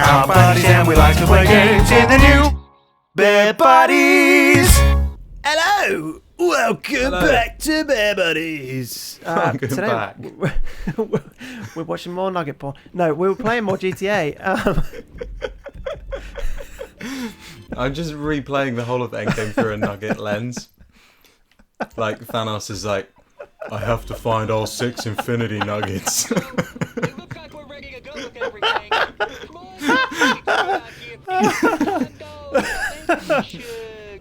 our buddies and we like to play games in the new Bear Buddies. Hello, welcome back to Bear Buddies. Welcome today back. We're watching more Nugget porn. No, we were playing more GTA. I'm just replaying the whole of Endgame through a Nugget lens. Like Thanos is like, I have to find all 6 Infinity Nuggets. It looks like we're ready to go with everything. Come on,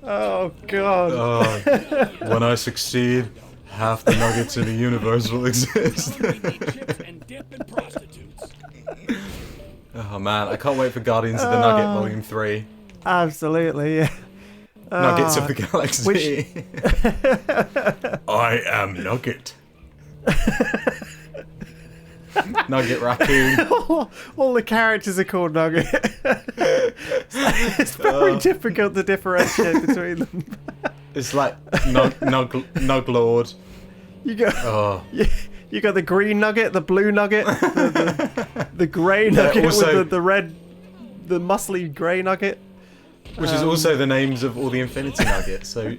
Oh God. When I succeed, half the nuggets in the universe will exist. Oh man, I can't wait for Guardians of the Nugget Volume 3. Absolutely, yeah. Nuggets of the Galaxy. I am Nugget. Nugget Raccoon. All the characters are called Nugget. It's very difficult to differentiate between them. It's like Nug Lord. You got you got the green nugget, the blue nugget, the grey nugget also, with the red, the muscly grey nugget. Which is also the names of all the Infinity Nuggets, so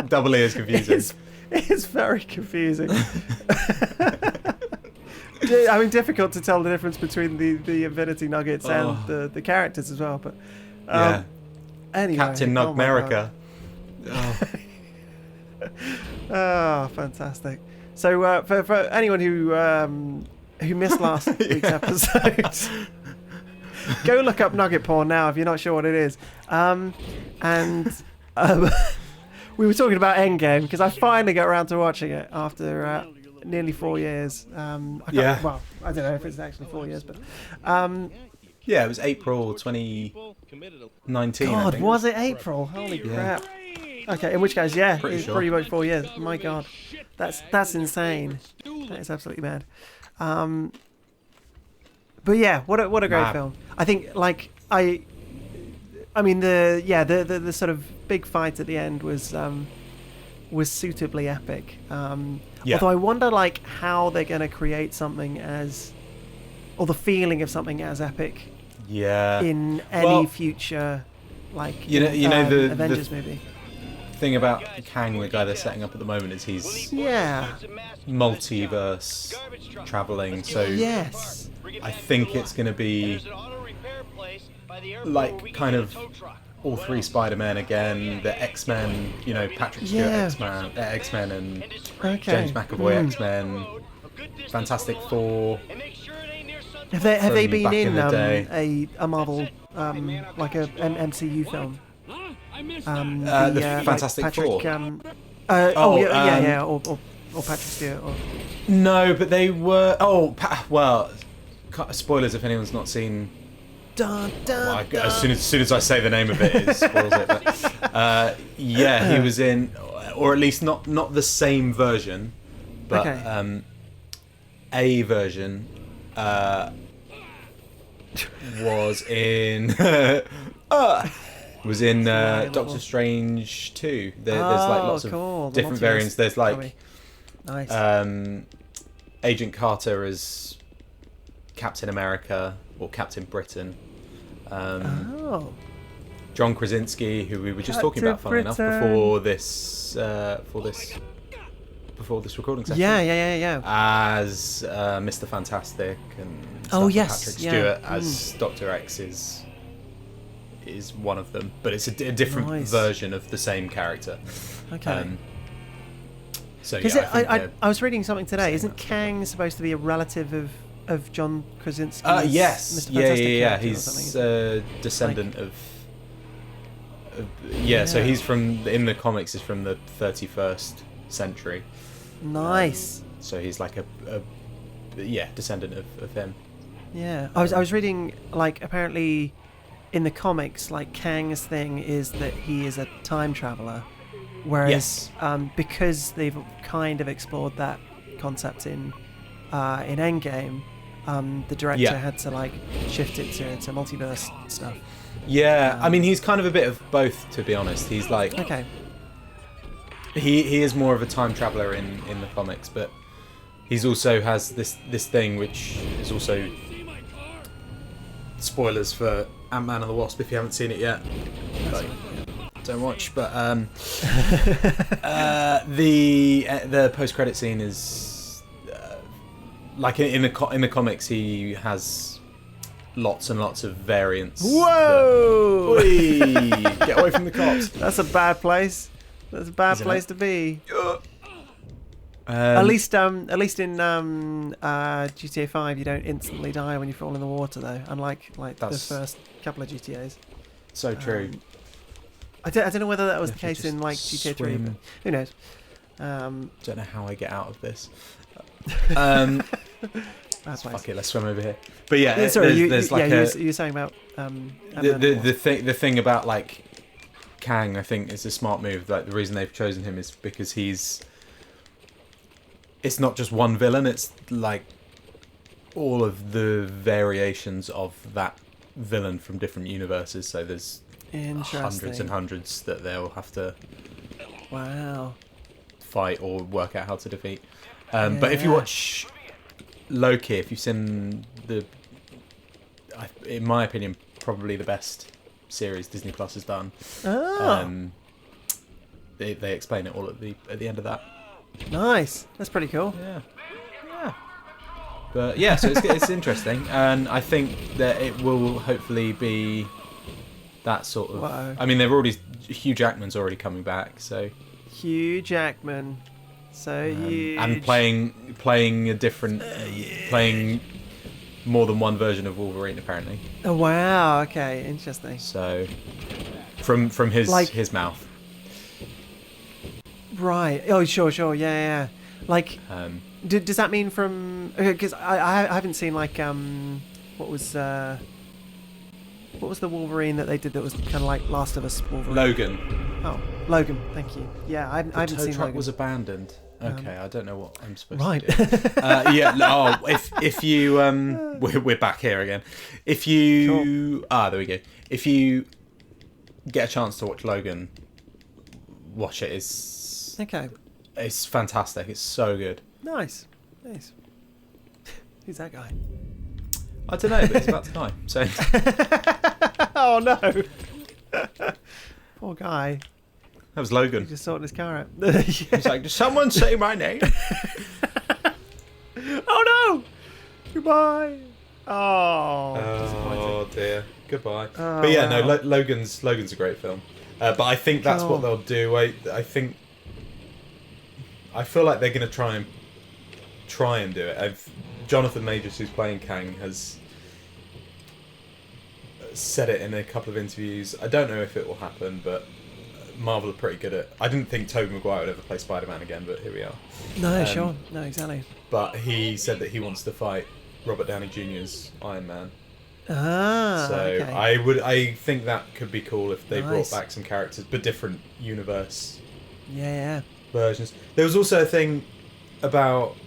doubly as confusing. It's very confusing. I mean, difficult to tell the difference between the Infinity Nuggets and the characters as well. But yeah, anyway, Captain Nugmerica. Oh, fantastic! So for anyone who missed last week's episode. Go look up Nugget porn now if you're not sure what it is. We were talking about Endgame because I finally got around to watching it after nearly 4 years. Well, I don't know if it's actually 4 years, but yeah, it was April 2019. God, I think. was it April? Holy crap! Okay, in which case, yeah, it's pretty much 4 years. My God, that's insane. That is absolutely mad. But yeah, what a great film. I think I mean the sort of big fight at the end was suitably epic. Although I wonder how they're going to create something or the feeling of something as epic. Yeah. In any future the Avengers movie. Thing about Kang, the guy they're setting up at the moment, is he's multiverse traveling. So yes. I think it's going to be kind of all 3 Spider-Men again, the X-Men, Patrick Stewart X-Men and James McAvoy X-Men, Fantastic Four. Have they been in a Marvel like a MCU film? The Fantastic Four. Or Patrick Stewart. No, but they were. Spoilers if anyone's not seen. As soon as I say the name of it, it spoils it. But, he was in, or at least not the same version, but a version was in Doctor Strange 2. There's lots of different variants. There's nice. Agent Carter as Captain America or Captain Britain. John Krasinski, who we were just talking about, funnily enough, before this recording session. Yeah. As Mr. Fantastic and Patrick Stewart as Dr. X is one of them, but it's a different version of the same character. Okay. So I was reading something today. Isn't Kang supposed to be a relative of John Krasinski? Yes. Mr. Fantastic He's a descendant of. So he's in the comics is from the 31st century. Nice. So he's like a descendant of him. Yeah, I was reading apparently in the comics Kang's thing is that he is a time traveler, whereas because they've kind of explored that concept in Endgame, the director had to shift it to multiverse stuff. Yeah, I mean he's kind of a bit of both, to be honest. He's he is more of a time traveler in the comics, but he's also has this thing which is also spoilers for Ant-Man and the Wasp if you haven't seen it yet. Like, don't watch. But the post-credit scene is like in the comics, he has lots and lots of variants. Whoa! Get away from the cops. That's a bad place. That's a bad place to be. At at least in GTA 5, you don't instantly die when you fall in the water, though. Unlike the first couple of GTA's. So true. I don't know whether that was the case in GTA 3. swim. But who knows? Don't know how I get out of this. Bad place. Fuck it, let's swim over here. But yeah, sorry, there's like you were saying about the thing about like Kang. I think is a smart move. Like the reason they've chosen him is because it's not just one villain. It's like all of the variations of that villain from different universes. So there's hundreds and hundreds that they'll have to fight or work out how to defeat. But if you watch Loki, if you've seen in my opinion, probably the best series Disney Plus has done. They explain it all at the end of that. Nice. That's pretty cool. Yeah. But yeah, so it's interesting, and I think that it will hopefully be that sort of. Wow. I mean, Hugh Jackman's already coming back, so. Hugh Jackman, so huge. And playing a different, playing more than one version of Wolverine apparently. Oh wow! Okay, interesting. So, from his mouth. Right. Oh, sure. Yeah. Like, does that mean from? Because I haven't seen what was the Wolverine that they did that was kind of like Last of Us Wolverine? Logan. Oh, Logan. Thank you. Yeah, I haven't The seen tow truck Logan. was abandoned. Okay, I don't know what I'm supposed Right. to do. Yeah. No. If you we're back here again. If you there we go. If you get a chance to watch Logan, watch it. Okay. It's fantastic. It's so good. Nice. Who's that guy? I don't know, but he's about to die. So. Oh no! Poor guy. That was Logan. He just sorting his car out. He's like, "Does someone say my name?" Oh no! Goodbye. Oh dear. Goodbye. Oh, but yeah, wow. no. Logan's a great film. But I think that's what they'll do. I feel like they're going to try and do it. Jonathan Majors, who's playing Kang, has said it in a couple of interviews. I don't know if it will happen, but Marvel are pretty good at. I didn't think Tobey Maguire would ever play Spider-Man again, but here we are. No, sure. No, exactly. But he said that he wants to fight Robert Downey Jr.'s Iron Man. So okay. I think that could be cool if they brought back some characters, but different universe versions. There was also a thing about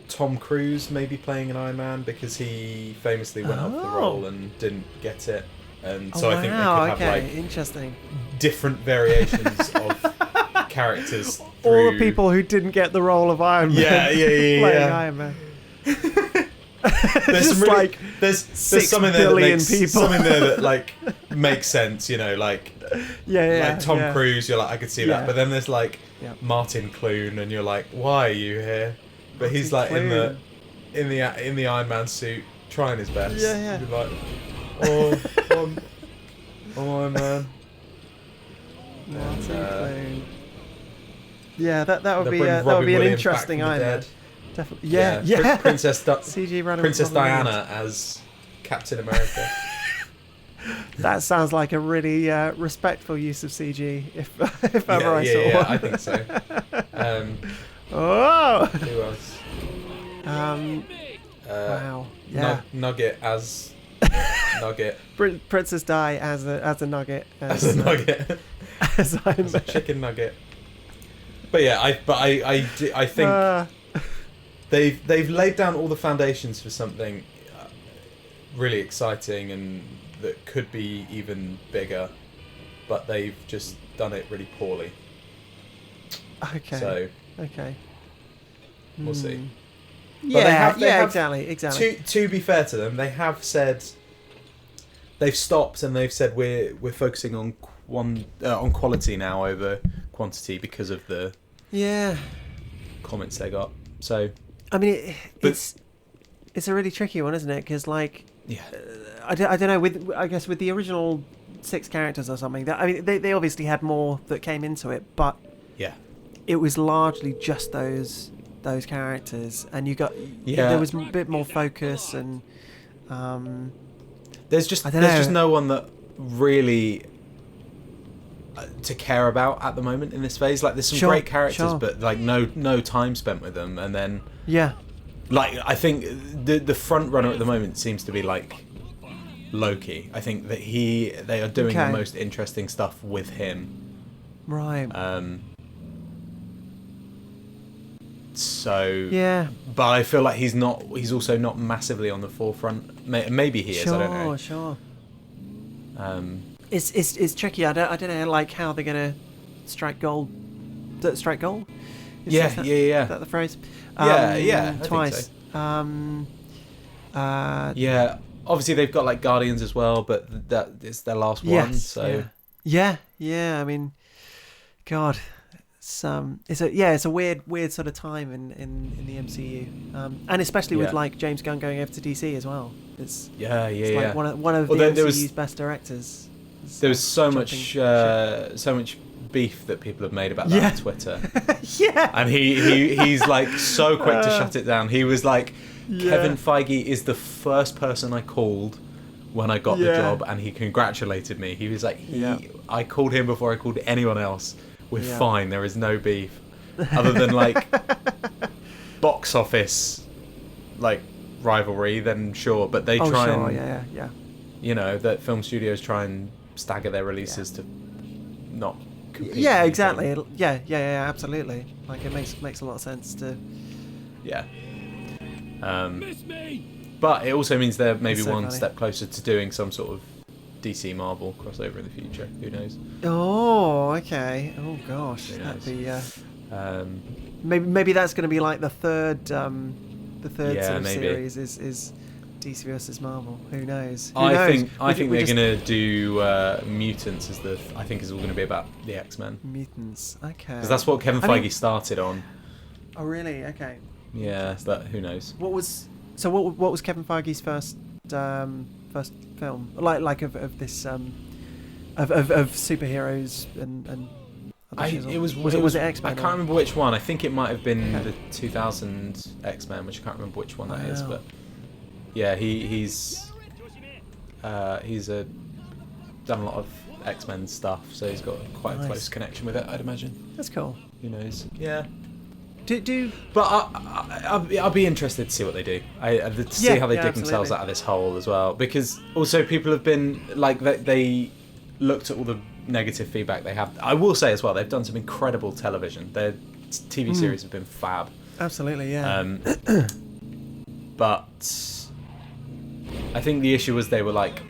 Tom Cruise maybe playing an Iron Man because he famously went up for the role and didn't get it, and so I think they could have like interesting different variations of characters. All the people who didn't get the role of Iron Man. Yeah. Playing Iron Man. There's some really, there's 6 some in there billion that makes, people. some in there that like makes sense, like like Tom Cruise, you're like I could see that, but then there's like Martin Clune, and you're like, why are you here? But he's like in the Iron Man suit, trying his best. Yeah. You're like, I'm Iron Man. Martin Clune. Yeah, that would be bring that would be an Williams interesting back from the Iron Man. dead. Definitely. Yeah. Princess CG running Princess Robin Diana Williams. as Captain America. That sounds like a really respectful use of CG, if ever I saw Yeah, one. I think so. Oh! Who else? Wow. Yeah. Nugget as Nugget. Princess Di as a nugget. As a nugget. As Iron As a Man. chicken nugget. But yeah, I think they've laid down all the foundations for something really exciting and that could be even bigger, but they've just done it really poorly. Okay. So okay. we'll see. Exactly. To be fair to them, they have said they've stopped and they've said we're focusing on quality now over quantity because of the comments they got. So I mean, it's a really tricky one, isn't it? Because like, I don't know. I guess with the original 6 characters or something, they obviously had more that came into it, but it was largely just those characters, and you got there was a bit more focus, and there's just no one that really to care about at the moment in this phase. Like, there's some great characters, but like no time spent with them, and then like, I think the front runner at the moment seems to be like Loki. I think that they are doing the most interesting stuff with him. Right. So but I feel like he's also not massively on the forefront. Maybe he is. I don't know. Sure. It's tricky. I don't know, like, how they're gonna strike gold. Strike gold? Is that the phrase? Twice. So. Obviously they've got like Guardians as well, but that is their last one. So yeah. I mean, God, it's a weird sort of time in the MCU, and especially with like James Gunn going over to DC as well. It's like one of the MCU's best directors. There was so much beef that people have made about that on Twitter. And he's like so quick to shut it down. He was like, Kevin Feige is the first person I called when I got the job, and he congratulated me. He was like, I called him before I called anyone else. We're fine. There is no beef, other than like box office like rivalry. Then sure, but they try you know, that film studios try and stagger their releases to not compete. Yeah, exactly. Yeah, absolutely. Like, it makes a lot of sense to. Yeah. But it also means they're maybe one step closer to doing some sort of DC Marvel crossover in the future. Who knows? Oh, okay. Oh gosh, that'd be. Maybe that's going to be like the third sort of series is DC versus Marvel. Who knows? I think they're going to do Mutants is I think is all going to be about the X-Men. Mutants, okay. Because that's what Kevin Feige started on. Oh really? Okay. Yeah, but who knows? What was Kevin Feige's first film like of this of superheroes and was it X-Men? I can't remember which one. I think it might have been the 2000 X-Men, which I can't remember which one that is, but yeah, he's done a lot of X-Men stuff, so he's got quite a close connection with it, I'd imagine. That's cool. Who knows? Yeah. But I'll be interested to see what they do. To see how they dig themselves out of this hole as well. Because also people have been like, they looked at all the negative feedback they have. I will say as well, they've done some incredible television. Their TV series have been fab. Absolutely, yeah. But I think the issue was they were like,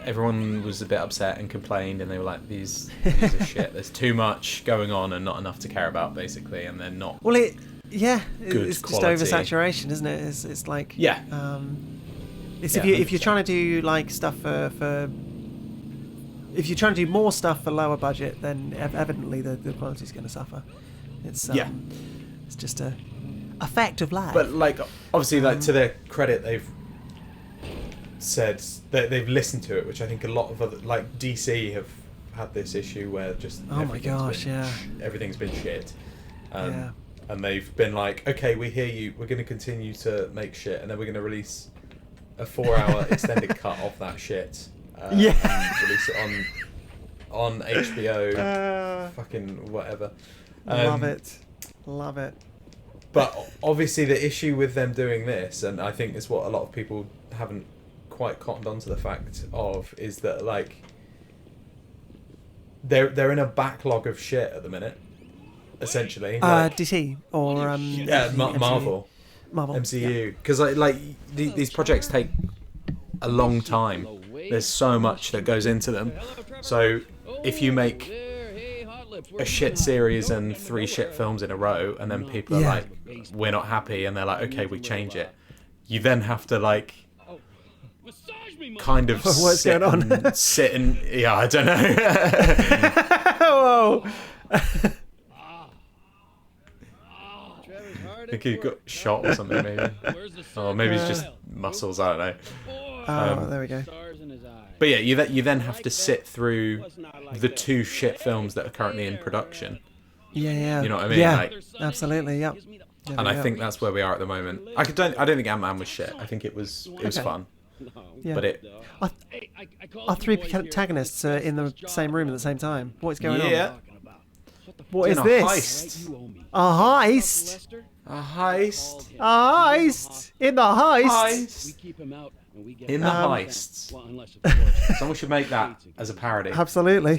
everyone was a bit upset and complained, and they were like, these are shit. There's too much going on and not enough to care about, basically, and they're not. Well, it's quality. Just oversaturation, isn't it? It's like if you're trying to do like stuff for if you're trying to do more stuff for lower budget, then evidently the quality's going to suffer. It's just a fact of life. But like, obviously, like, to their credit, they've said that they've listened to it, which I think a lot of other, like, DC have had this issue where just everything's been shit, and they've been like, okay, we hear you, we're going to continue to make shit, and then we're going to release a 4-hour extended cut of that shit, and release it on HBO, fucking whatever. Love it. But obviously the issue with them doing this, and I think it's what a lot of people haven't quite cottoned onto the fact of, is that like they're in a backlog of shit at the minute, essentially. DC or Marvel MCU, because these projects take a long time. There's so much that goes into them. So if you make a shit series and 3 shit films in a row, and then people are Yeah. like, we're not happy, and they're like, okay, we change it. You then have to like kind of What's sit going on? and sit and I don't know. Whoa! I think he got shot or something, maybe. Or maybe it's just muscles, I don't know. Oh, there we go. But yeah, you then have to sit through the 2 shit films that are currently in production. Yeah. You know what I mean? Yeah, Like, absolutely. Yep. and I think that's where we are at the moment. I don't think Ant-Man was shit. I think it was Okay. fun. Yeah. But Our 3 protagonists are in the same room at the same time. What's going on? yeah, What is a this? heist. A heist? A heist. A heist? In the heist? In the heists. Someone should make that as a parody. Absolutely.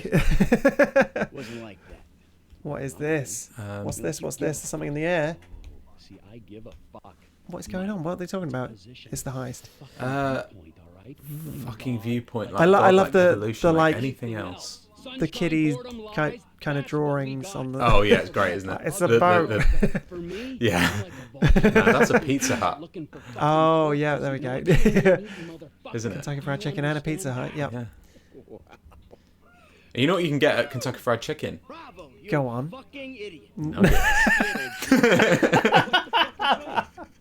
What is this? What's this? What's this? There's something in the air. What's going on? What are they talking about? It's the heist. Fucking viewpoint. Like I love godlike the evolution, like anything else. the kiddies kind of drawings on the. Oh yeah, it's great, isn't it? It's a boat. Yeah. No, that's a Pizza Hut, Oh yeah, there we go. isn't it? Kentucky Fried Chicken and a Pizza Hut. Yep. Yeah. You know what you can get at Kentucky Fried Chicken? Go on.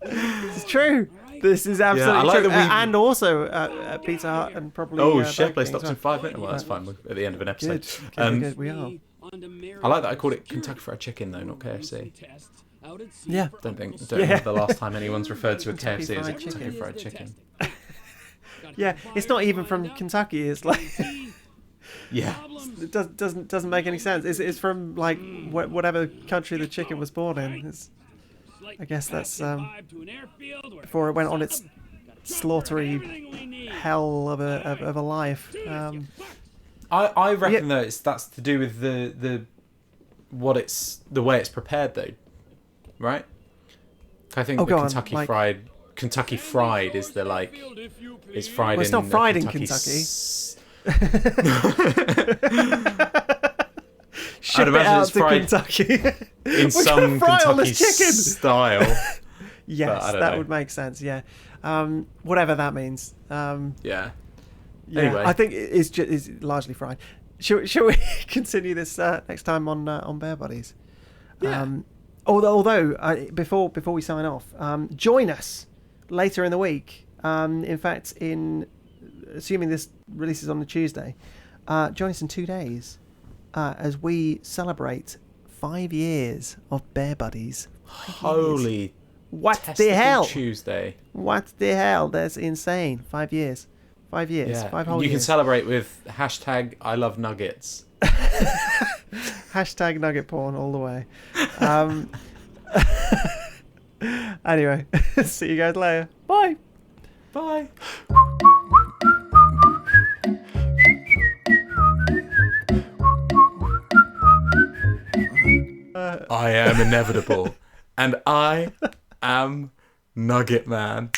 It's true. This is absolutely I like true. that we- And also at Pizza Hut and probably. Oh Burger shit! They King stopped as in 5 minutes. Well, that's fine. We're at the end of an episode. Good. We are. I like that I called it Kentucky Fried Chicken though, not KFC. Yeah. Don't Yeah. remember the last time anyone's referred to a Kentucky KFC as a Fried Kentucky Chicken. Fried Chicken. Yeah. It's not even from Kentucky. It's like Yeah. it doesn't make any sense. It's from like whatever country the chicken was born in. I guess that's before it went on its slaughtery hell of a life. I reckon though that's to do with the way it's prepared though, right? I think the go on, Kentucky Fried is the like it's fried. Well, it's in not fried in Kentucky. Ship it imagine out it's to fried Kentucky. in some fry all Kentucky this chicken. style. Yes, I don't that know. would make sense. Yeah, whatever that means. Yeah. Yeah, Anyway. I think it's largely fried. Shall we continue this next time on Bear Buddies? Yeah. Although before we sign off, join us later in the week. In fact, assuming this releases on the Tuesday, join us in 2 days as we celebrate 5 years of Bear Buddies. 5 years. Holy What the testicle hell? Tuesday. What the hell? That's insane. 5 years. 5 years. Yeah. 5 whole You can years. celebrate with hashtag I love nuggets. Hashtag nugget porn all the way. Anyway, see you guys later. Bye. Bye. I am inevitable, and I am Nugget Man.